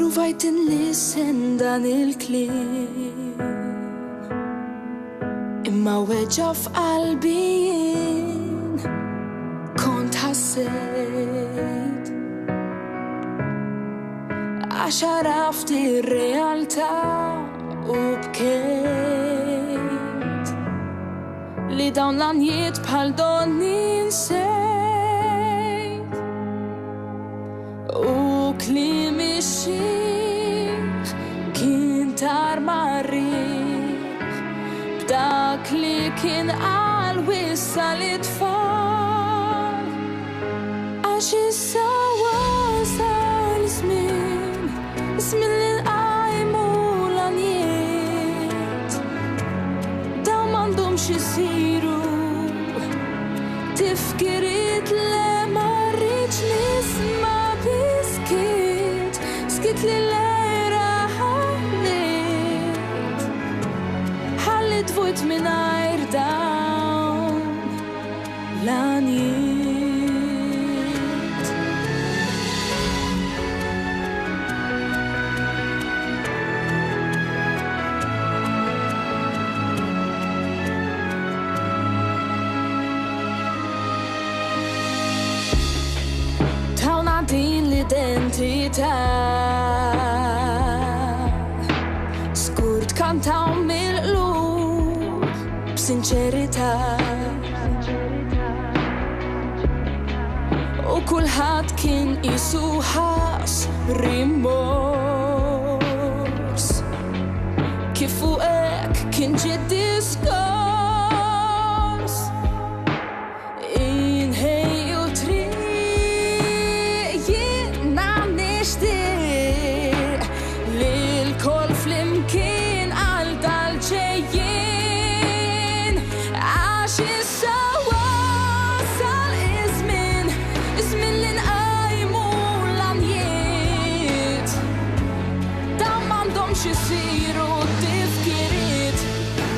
Provajt inlisten dan il-kliem imma weġġa f'qalbi jien kont ħassejt għax għaraft ir-realtà u bkejt li dawn l-għanijiet bħal donni nsejt u kliem ix-xieħ kien tar marriħ b'dak li kien qal wissa l-itfal għax issa wasal żmien li nqajmu l-għanijiet dawn m'għandhomx isiru tifkiriet li ma rridx nisma' skit li l-era ħallit vojt mingħajr dawn l-għanijiet. Tawna din l-identità skurt kantaw mill-qlub b'sinċerità u kulħadd kien qisu ħass rimors kif fuq hekk kien ġie diskors inħejju triq jiena nixtieq li l-kol flimkien għal dal-ġejjien għax issa wasal iż-żmien li nqajmu l-għanijiet dawn m'għandhomx isiru tifkiriet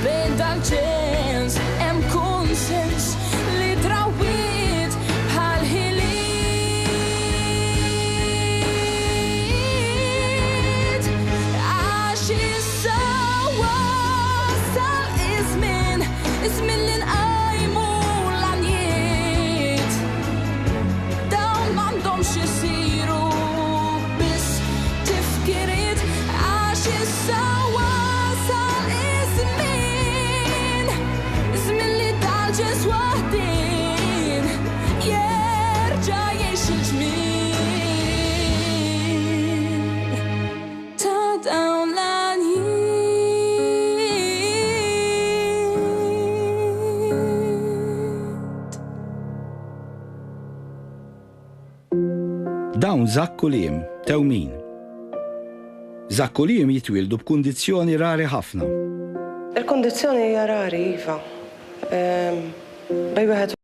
bejn dal-ġens hemm konsens li trawwiet bħal ħiliet għax issa wasal iż-żmien li nqajmu l-għanijiet dawn m'għandhomx isiru biss tifkiriet għax issa wasal iż-żmien li dal-ġens waħdin jerġa' jgħix il-ġmien ta' dawn l-għanijiet. Dawn żakkuliem tew min? Żakkuliem jitwildu b'kundizzjoni rari ħafna. Il-kondizzjoni hija rari, iva. Bej wieħed